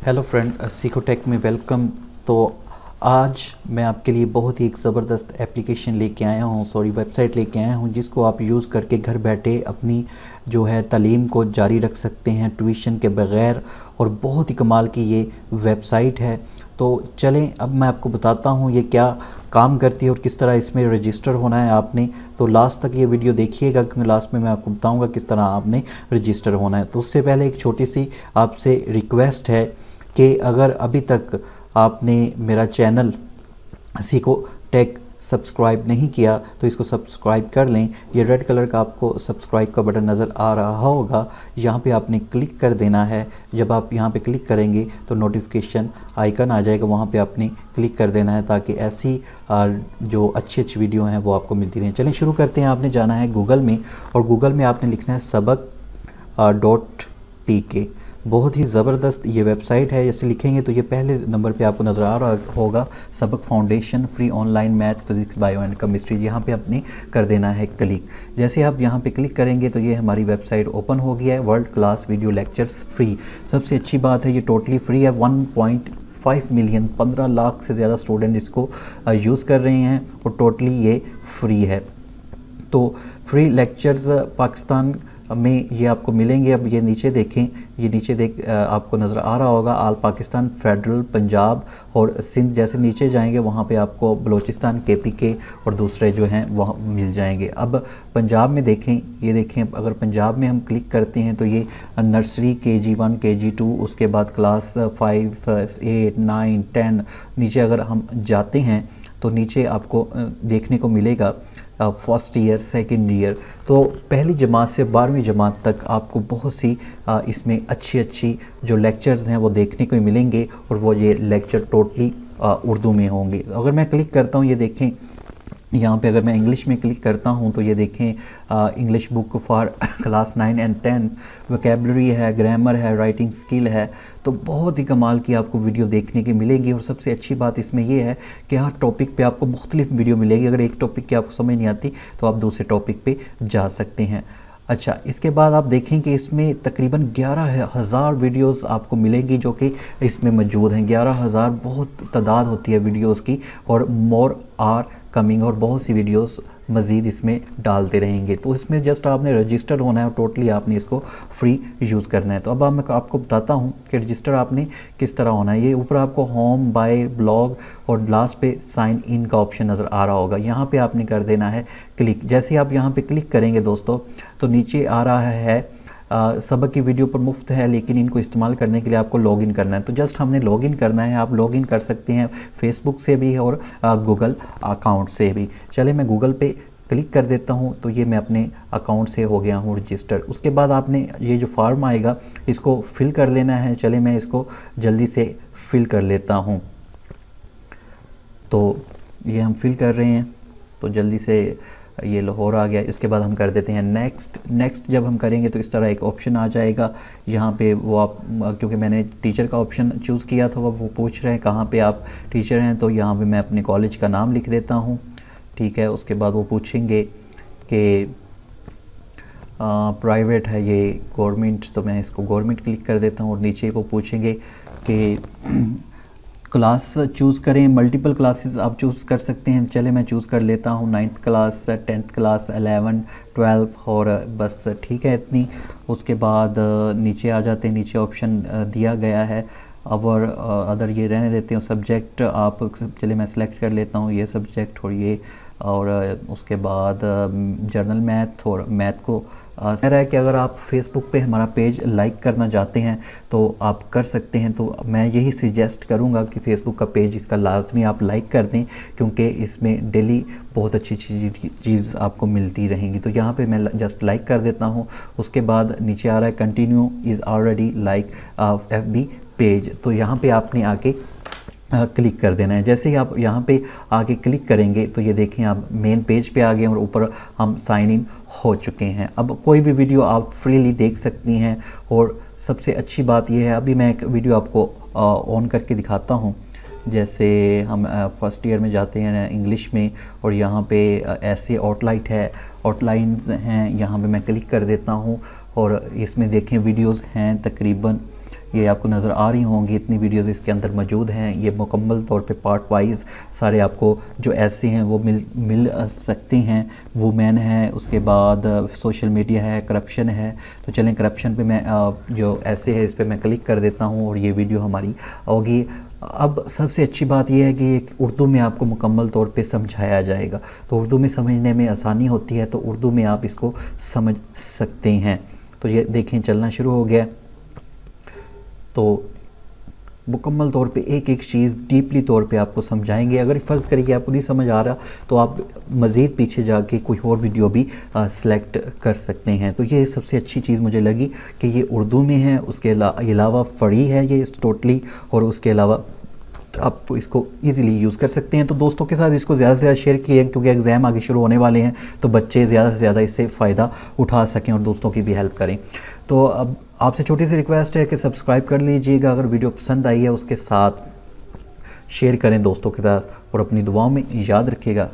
Hello friend, सीखोटेक में welcome. तो आज मैं आपके लिए बहुत ही एक ज़बरदस्त एप्लीकेशन लेके आया हूँ, वेबसाइट लेके आया हूँ, जिसको आप यूज़ करके घर बैठे अपनी जो है तालीम को जारी रख सकते हैं ट्यूशन के बग़ैर। और बहुत ही कमाल की ये वेबसाइट है। तो चलें अब मैं आपको बताता हूँ ये क्या काम करती है और किस तरह इसमें रजिस्टर होना है आपने। तो लास्ट तक ये वीडियो देखिएगा, क्योंकि लास्ट में मैं आपको बताऊँगा किस तरह आपने रजिस्टर होना है। तो उससे पहले एक छोटी सी आपसे रिक्वेस्ट है कि अगर अभी तक आपने मेरा चैनल सीखो टेक सब्सक्राइब नहीं किया तो इसको सब्सक्राइब कर लें। ये रेड कलर का आपको सब्सक्राइब का बटन नज़र आ रहा होगा, यहाँ पे आपने क्लिक कर देना है। जब आप यहाँ पे क्लिक करेंगे तो नोटिफिकेशन आइकन आ जाएगा, वहाँ पे आपने क्लिक कर देना है ताकि ऐसी जो अच्छी अच्छी वीडियो हैं वो आपको मिलती रहें। चलें शुरू करते हैं। आपने जाना है गूगल में और गूगल में आपने लिखना है सबक.pk। बहुत ही ज़बरदस्त ये वेबसाइट है। जैसे लिखेंगे तो ये पहले नंबर पे आपको नज़र आ रहा होगा, सबक foundation free online math physics bio and chemistry. यहाँ पे आपने कर देना है क्लिक। जैसे आप यहाँ पे क्लिक करेंगे तो ये हमारी वेबसाइट ओपन हो गया है। World class video lectures free. सबसे अच्छी बात है ये टोटली फ्री है। 1.5 मिलियन 15 लाख से ज़्यादा स्टूडेंट इसको यूज़ कर रहे हैं और टोटली ये फ्री है। तो फ्री लेक्चर्स पाकिस्तान में ये आपको मिलेंगे। अब ये नीचे देखें, ये नीचे आपको नज़र आ रहा होगा आल पाकिस्तान, फेडरल, पंजाब और सिंध। जैसे नीचे जाएंगे वहाँ पे आपको बलूचिस्तान, KPK और दूसरे जो हैं वह मिल जाएंगे। अब पंजाब में देखें, ये देखें अगर पंजाब में हम क्लिक करते हैं तो ये नर्सरी KG1 KG2, उसके बाद क्लास 5 8 9 10। नीचे अगर हम जाते हैं तो नीचे आपको देखने को मिलेगा फर्स्ट ईयर, सेकंड ईयर। तो पहली जमात से 12वीं जमात तक आपको बहुत सी इसमें अच्छी अच्छी जो लेक्चर्स हैं वो देखने को मिलेंगे और वो ये लेक्चर टोटली उर्दू में होंगे। अगर मैं क्लिक करता हूँ, ये देखें यहाँ पे अगर मैं इंग्लिश में क्लिक करता हूँ तो ये देखें English book for class 9 and 10, vocabulary है, ग्रामर है, राइटिंग स्किल है। तो बहुत ही कमाल की आपको वीडियो देखने की मिलेगी। और सबसे अच्छी बात इसमें ये है कि हर टॉपिक पे आपको मुख्तलिफ वीडियो मिलेगी। अगर एक टॉपिक की आपको समझ नहीं आती तो आप दूसरे टॉपिक पे जा सकते हैं। अच्छा, इसके बाद आप देखें कि इसमें तकरीबन 11,000 वीडियोस आपको मिलेंगी जो कि इसमें मौजूद हैं। 11,000 बहुत तादाद होती है वीडियोस की, और मोर आर कमिंग, और बहुत सी वीडियोस मज़ीद इसमें डालते रहेंगे। तो इसमें जस्ट आपने रजिस्टर होना है और टोटली आपने इसको फ्री यूज़ करना है। तो अब मैं आपको बताता हूँ कि रजिस्टर आपने किस तरह होना है। ये ऊपर आपको होम, बाय, ब्लॉग और लास्ट पे साइन इन का ऑप्शन नज़र आ रहा होगा। यहाँ पे आपने कर देना है क्लिक। जैसे आप यहाँ पे क्लिक करेंगे दोस्तों तो नीचे आ रहा है सबक की वीडियो पर मुफ्त है, लेकिन इनको इस्तेमाल करने के लिए आपको लॉगिन करना है। तो जस्ट हमने लॉगिन करना है। आप लॉगिन कर सकते हैं फेसबुक से भी और गूगल अकाउंट से भी। चले मैं गूगल पे क्लिक कर देता हूँ तो ये मैं अपने अकाउंट से हो गया हूँ रजिस्टर। उसके बाद आपने ये जो फॉर्म आएगा इसको फिल कर लेना है। चले मैं इसको जल्दी से फिल कर लेता हूँ। तो ये हम फिल कर रहे हैं तो जल्दी से ये लाहौर आ गया। इसके बाद हम कर देते हैं नेक्स्ट जब हम करेंगे तो इस तरह एक ऑप्शन आ जाएगा। यहाँ पे वो आप, क्योंकि मैंने टीचर का ऑप्शन चूज़ किया था, वो पूछ रहे हैं कहाँ पे आप टीचर हैं, तो यहाँ पे मैं अपने कॉलेज का नाम लिख देता हूँ। ठीक है, उसके बाद वो पूछेंगे कि प्राइवेट है ये गवर्नमेंट, तो मैं इसको गवर्नमेंट क्लिक कर देता हूँ। और नीचे वो पूछेंगे कि क्लास चूज़ करें, मल्टीपल क्लासेस आप चूज़ कर सकते हैं। चले मैं चूज़ कर लेता हूँ 9th क्लास, 10th क्लास, 11, 12 और बस ठीक है इतनी। उसके बाद नीचे आ जाते हैं, नीचे ऑप्शन दिया गया है और अदर ये रहने देते हैं। सब्जेक्ट आप, चले मैं सेलेक्ट कर लेता हूँ ये सब्जेक्ट और ये, और उसके बाद जर्नल मैथ और मैथ को कह रहा है कि अगर आप फेसबुक पे हमारा पेज लाइक करना चाहते हैं तो आप कर सकते हैं। तो मैं यही सजेस्ट करूंगा कि फ़ेसबुक का पेज इसका लाजमी आप लाइक कर दें, क्योंकि इसमें डेली बहुत अच्छी चीज़ आपको मिलती रहेंगी। तो यहाँ पे मैं जस्ट लाइक कर देता हूँ। उसके बाद नीचे आ रहा है continue is already like FB page. तो यहाँ पे आपने आके क्लिक कर देना है। जैसे ही आप यहाँ पे आके क्लिक करेंगे तो ये देखें आप मेन पेज पे आ गए और ऊपर हम साइन इन हो चुके हैं। अब कोई भी वीडियो आप फ्रीली देख सकती हैं। और सबसे अच्छी बात यह है, अभी मैं एक वीडियो आपको ऑन करके दिखाता हूँ। जैसे हम फर्स्ट ईयर में जाते हैं इंग्लिश में, और यहाँ पे ऐसे आउटलाइंस हैं, यहाँ पे मैं क्लिक कर देता हूँ और इसमें देखें वीडियोस हैं तकरीबन ये आपको नज़र आ रही होंगी, इतनी वीडियोज़ इसके अंदर मौजूद हैं। ये मुकम्मल तौर पे पार्ट वाइज सारे आपको जो ऐसे हैं वो मिल सकते हैं। वुमेन है, उसके बाद सोशल मीडिया है, करप्शन है। तो चलें करप्शन पे मैं जो ऐसे है इस पर मैं क्लिक कर देता हूँ और ये वीडियो हमारी होगी। अब सबसे अच्छी बात यह है कि उर्दू में आपको मुकम्मल तौर पे समझाया जाएगा, तो उर्दू में समझने में आसानी होती है, तो उर्दू में आप इसको समझ सकते हैं। तो ये देखें चलना शुरू हो गया। तो मुकम्मल तौर पे एक एक चीज़ डीपली तौर पे आपको समझाएंगे। अगर फ़र्ज़ करिए आपको नहीं समझ आ रहा तो आप मज़ीद पीछे जाके कोई और वीडियो भी सिलेक्ट कर सकते हैं। तो ये सबसे अच्छी चीज़ मुझे लगी कि ये उर्दू में है, उसके अलावा फ़ड़ी है ये टोटली, और उसके अलावा आप इसको इजीली यूज़ कर सकते हैं। तो दोस्तों के साथ इसको ज़्यादा से ज़्यादा शेयर किए, क्योंकि एग्ज़ाम आगे शुरू होने वाले हैं, तो बच्चे ज़्यादा से ज़्यादा इससे फ़ायदा उठा सकें और दोस्तों की भी हेल्प करें। तो अब आपसे छोटी सी रिक्वेस्ट है कि सब्सक्राइब कर लीजिएगा, अगर वीडियो पसंद आई है उसके साथ शेयर करें दोस्तों के साथ, और अपनी दुआओं में याद रखिएगा।